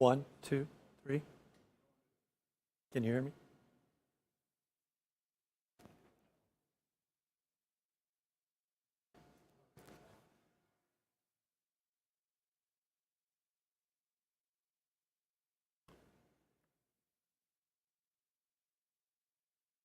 1, 2, 3. Can you hear me?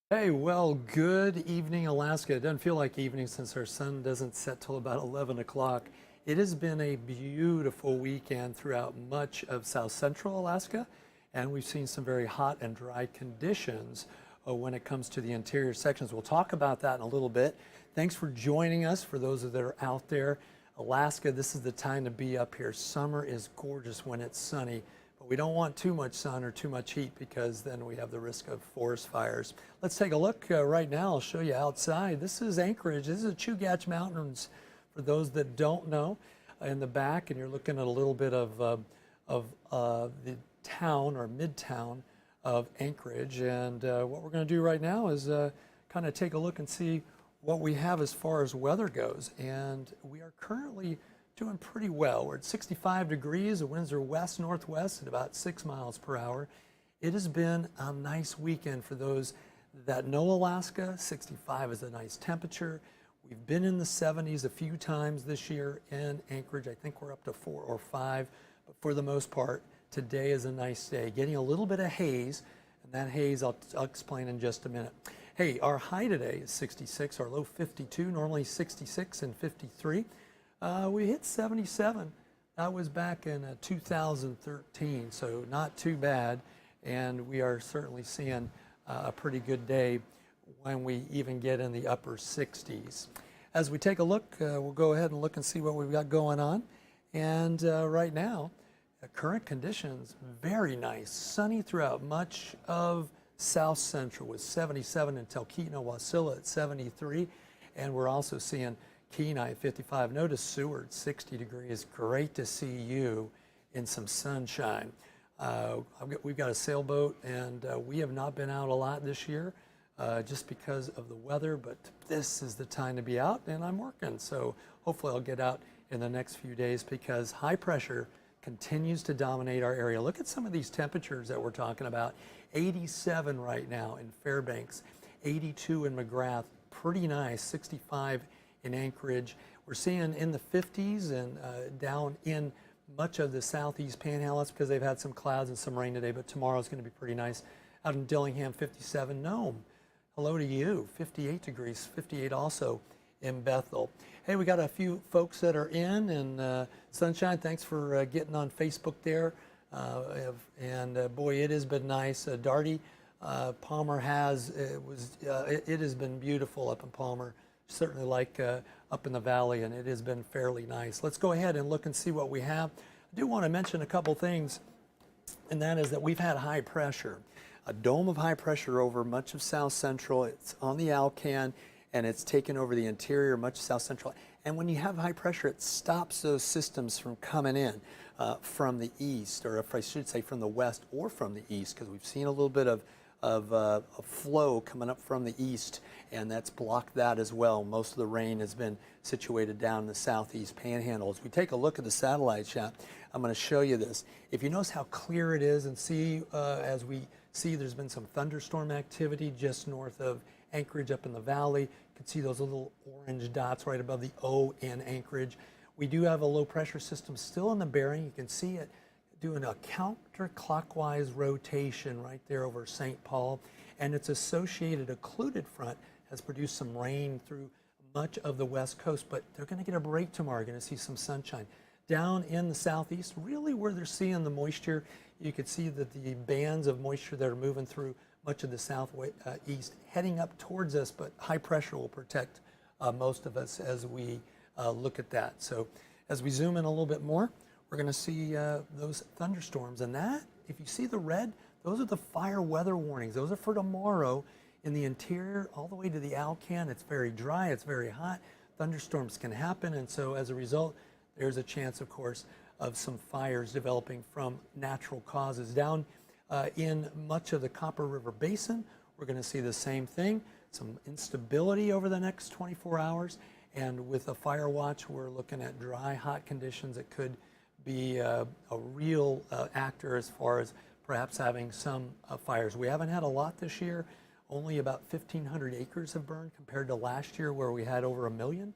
Hey, well, good evening, Alaska. It doesn't feel like evening since our sun doesn't set till about 11 o'clock. It has been a beautiful weekend throughout much of south central Alaska, and we've seen some very hot and dry conditions when it comes to the interior sections. We'll talk about that in a little bit. Thanks for joining us. For those that are out there, Alaska, this is the time to be up here. Summer is gorgeous when it's sunny. But we don't want too much sun or too much heat because then we have the risk of forest fires. Let's take a look right now. I'll show you outside. This is Anchorage. This is the Chugach Mountains for those that don't know in the back. And you're looking at a little bit of the town or midtown of Anchorage. And what we're going to do right now is kind of take a look and see what we have as far as weather goes. And we are currently doing pretty well. We're at 65 degrees. The winds are west-northwest at about 6 miles per hour. It has been a nice weekend for those that know Alaska. 65 is a nice temperature. We've been in the 70s a few times this year in Anchorage. I think we're up to 4 or 5, but for the most part, today is a nice day. Getting a little bit of haze, and that haze I'll explain in just a minute. Hey, our high today is 66, our low 52, normally 66 and 53. We hit 77. That was back in 2013, so not too bad. And we are certainly seeing a pretty good day when we even get in the upper 60s. As we take a look, we'll go ahead and look and see what we've got going on. And right now, current conditions, very nice. Sunny throughout much of south central with 77 in Talkeetna, Wasilla at 73. And we're also seeing Kenai 55. Notice Seward 60 degrees. Great to see you in some sunshine. We've got a sailboat, and we have not been out a lot this year just because of the weather, but this is the time to be out, and I'm working. So hopefully I'll get out in the next few days because high pressure continues to dominate our area. Look at some of these temperatures that we're talking about. 87 right now in Fairbanks, 82 in McGrath, pretty nice, 65 in Anchorage. We're seeing in the 50s and down in much of the southeast panhandle. That's because they've had some clouds and some rain today, but tomorrow's going to be pretty nice. Out in Dillingham, 57. Nome, hello to you, 58 degrees, 58 also in Bethel. Hey, we got a few folks that are in and sunshine. Thanks for getting on Facebook there. And boy, it has been nice. Darty Palmer it has been beautiful up in Palmer. Certainly like up in the valley, and it has been fairly nice. Let's go ahead and look and see what we have. I do want to mention a couple things, and that is that we've had high pressure, a dome of high pressure over much of south central. It's on the Alcan, and it's taken over the interior, much of south central. And when you have high pressure, it stops those systems from coming in from the east, or if I should say from the west or from the east, because we've seen a little bit of a flow coming up from the east, and that's blocked that as well. Most of the rain has been situated down in the southeast panhandle. As we take a look at the satellite shot, I'm going to show you this. If you notice how clear it is, and see as we see there's been some thunderstorm activity just north of Anchorage up in the valley. You can see those little orange dots right above the O in Anchorage. We do have a low pressure system still in the bearing. You can see it doing a counterclockwise rotation right there over St. Paul, and its associated occluded front has produced some rain through much of the west coast, but they're going to get a break tomorrow. Going to see some sunshine. Down in the southeast, really where they're seeing the moisture, you could see that the bands of moisture that are moving through much of the southeast heading up towards us, but high pressure will protect most of us as we look at that. So as we zoom in a little bit more, we're going to see those thunderstorms, and that, if you see the red, those are the fire weather warnings. Those are for tomorrow in the interior all the way to the Alcan. It's very dry, it's very hot. Thunderstorms can happen, and so as a result, there's a chance, of course, of some fires developing from natural causes. Down in much of the Copper River Basin, we're going to see the same thing, some instability over the next 24 hours. And with a fire watch, we're looking at dry, hot conditions that could be a real actor as far as perhaps having some fires. We haven't had a lot this year. Only about 1,500 acres have burned compared to last year where we had over 1 million.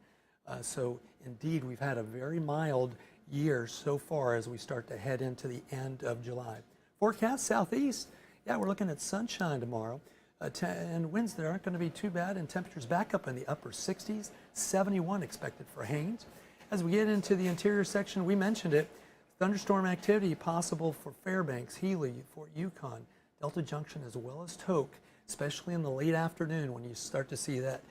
So indeed, we've had a very mild year so far as we start to head into the end of July. Forecast southeast, yeah, we're looking at sunshine tomorrow. And winds that aren't going to be too bad, and temperatures back up in the upper 60s, 71 expected for Haines. As we get into the interior section, we mentioned it, thunderstorm activity possible for Fairbanks, Healy, Fort Yukon, Delta Junction, as well as Tok, especially in the late afternoon when you start to see that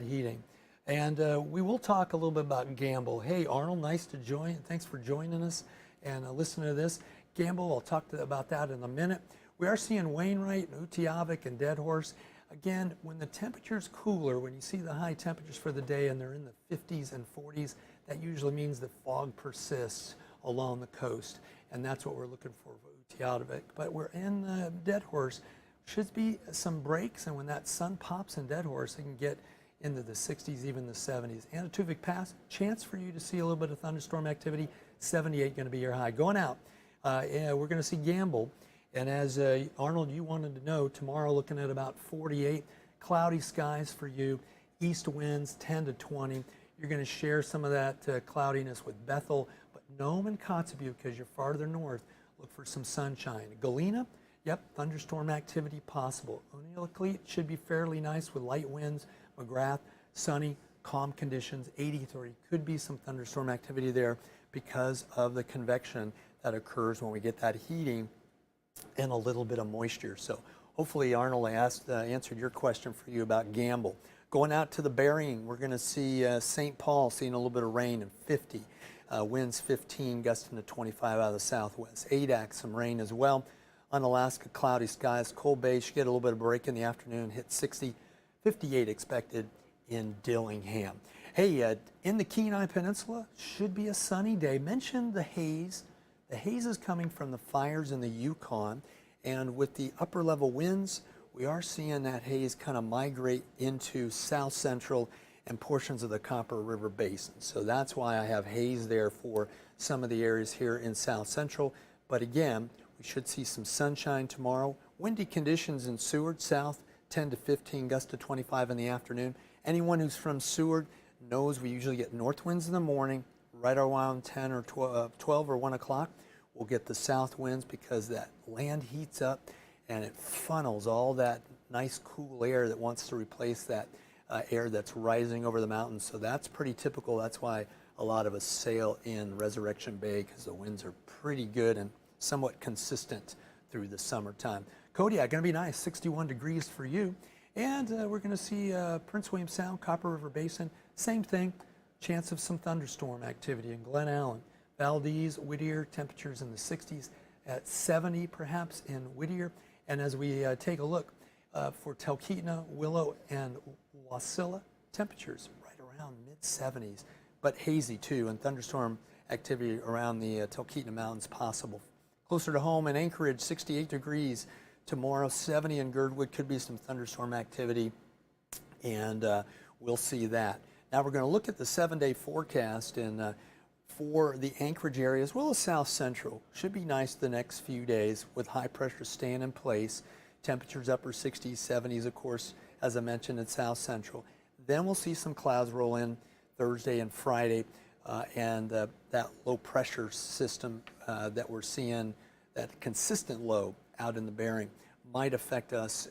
heating. And we will talk a little bit about Gamble. Hey, Arnold, nice to join. Thanks for joining us and listening to this. Gamble, I'll talk about that in a minute. We are seeing Wainwright, Utiavik, and Dead Horse. Again, when the temperature's cooler, when you see the high temperatures for the day and they're in the 50s and 40s, that usually means the fog persists along the coast. And that's what we're looking for Utiavik. But we're in Dead Horse. Should be some breaks, and when that sun pops in Dead Horse, it can get into the 60s, even the 70s. Anatuvik Pass, chance for you to see a little bit of thunderstorm activity. 78 going to be your high. Going out, yeah, we're going to see Gamble. And as Arnold, you wanted to know, tomorrow looking at about 48, cloudy skies for you, east winds 10 to 20. You're going to share some of that cloudiness with Bethel, but Nome and Kotzebue, because you're farther north, look for some sunshine. Galena, yep, thunderstorm activity possible. Unalakleet should be fairly nice with light winds. McGrath, sunny, calm conditions, 83. Could be some thunderstorm activity there because of the convection that occurs when we get that heating and a little bit of moisture. So hopefully, Arnold, I answered your question for you about Gamble. Going out to the Berrien, we're going to see St. Paul seeing a little bit of rain and 50. Winds 15, gusting to 25 out of the southwest. Adak, some rain as well. Unalaska, cloudy skies. Cold Bay should get a little bit of break in the afternoon, hit 60. 58 expected in Dillingham. Hey, in the Kenai Peninsula, should be a sunny day. Mentioned the haze. The haze is coming from the fires in the Yukon, and with the upper level winds, we are seeing that haze kind of migrate into south central and portions of the Copper River Basin. So that's why I have haze there for some of the areas here in south central. But again, we should see some sunshine tomorrow. Windy conditions in Seward, south 10 to 15, gust to 25 in the afternoon. Anyone who's from Seward knows we usually get north winds in the morning, right around 10 or 12 or 1 o'clock. We'll get the south winds because that land heats up and it funnels all that nice cool air that wants to replace that air that's rising over the mountains. So that's pretty typical. That's why a lot of us sail in Resurrection Bay, because the winds are pretty good and somewhat consistent through the summertime. Kodiak, going to be nice, 61 degrees for you. And we're going to see Prince William Sound, Copper River Basin, same thing, chance of some thunderstorm activity in Glen Allen. Valdez, Whittier, temperatures in the 60s, at 70 perhaps in Whittier. And as we take a look for Talkeetna, Willow, and Wasilla, temperatures right around mid-70s, but hazy too, and thunderstorm activity around the Talkeetna Mountains possible. Closer to home in Anchorage, 68 degrees. Tomorrow, 70 in Girdwood, could be some thunderstorm activity, and we'll see that. Now we're going to look at the 7-day forecast, and for the Anchorage area as well as South Central. Should be nice the next few days with high pressure staying in place. Temperatures upper 60s, 70s, of course, as I mentioned, in South Central. Then we'll see some clouds roll in Thursday and Friday, and that low pressure system that we're seeing, that consistent low out in the Bering, might affect us,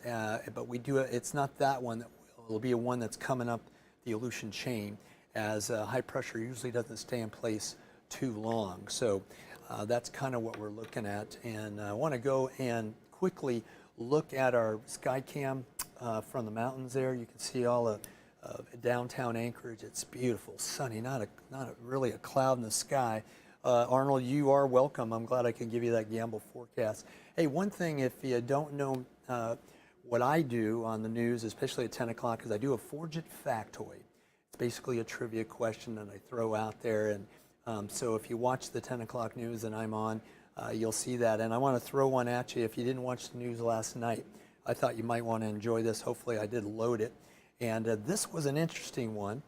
but we do. It's not that one. It'll be a one that's coming up the Aleutian chain, as high pressure usually doesn't stay in place too long. So that's kind of what we're looking at. And I want to go and quickly look at our sky cam from the mountains there. You can see all of downtown Anchorage. It's beautiful, sunny, not really a cloud in the sky. Arnold, you are welcome. I'm glad I can give you that Gamble forecast. Hey, one thing, if you don't know what I do on the news, especially at 10 o'clock, is I do a Forge It factoid. It's basically a trivia question that I throw out there. And so if you watch the 10 o'clock news and I'm on, you'll see that. And I want to throw one at you. If you didn't watch the news last night, I thought you might want to enjoy this. Hopefully I did load it. And this was an interesting one.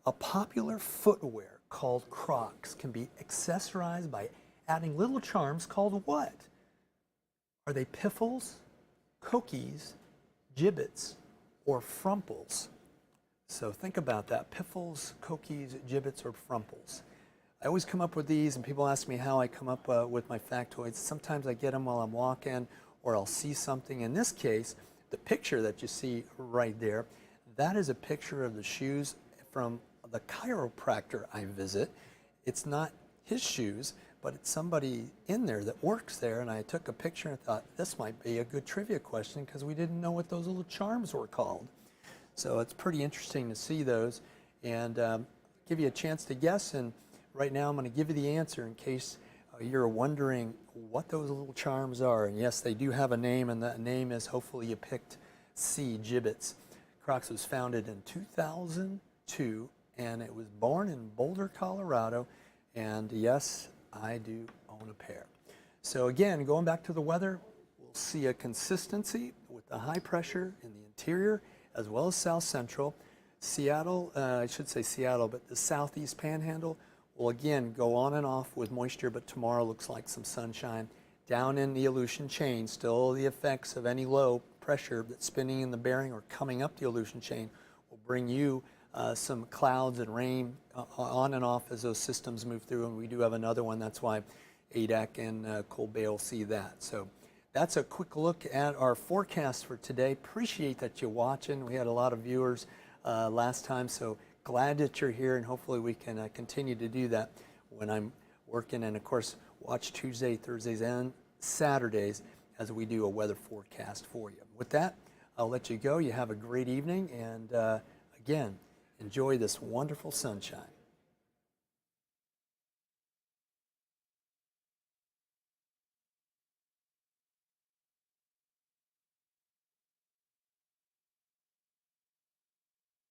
A popular footwear called Crocs can be accessorized by adding little charms called what? Are they piffles, cokies, gibbets, or frumples? So think about that, piffles, cokies, gibbets, or frumples. I always come up with these, and people ask me how I come up with my factoids. Sometimes I get them while I'm walking, or I'll see something. In this case, the picture that you see right there, that is a picture of the shoes from the chiropractor I visit. It's not his shoes, but it's somebody in there that works there, and I took a picture and thought, this might be a good trivia question because we didn't know what those little charms were called. So it's pretty interesting to see those, and give you a chance to guess, and right now I'm going to give you the answer in case you're wondering what those little charms are. And yes, they do have a name, and that name is, hopefully you picked C, gibbets. Crocs was founded in 2002, and it was born in Boulder, Colorado, and yes, I do own a pair. So again, going back to the weather, we'll see a consistency with the high pressure in the interior as well as south central. Seattle, I should say Seattle, but the southeast panhandle will again go on and off with moisture, but tomorrow looks like some sunshine. Down in the Aleutian chain, still the effects of any low pressure that's spinning in the bearing or coming up the Aleutian chain will bring you some clouds and rain on and off as those systems move through, and we do have another one. That's why ADAC and Cold Bay will see that. So that's a quick look at our forecast for today. Appreciate that you're watching. We had a lot of viewers last time, so glad that you're here, and hopefully we can continue to do that when I'm working. And of course, watch Tuesday, Thursdays, and Saturdays as we do a weather forecast for you. With that, I'll let you go. You have a great evening, and again, enjoy this wonderful sunshine.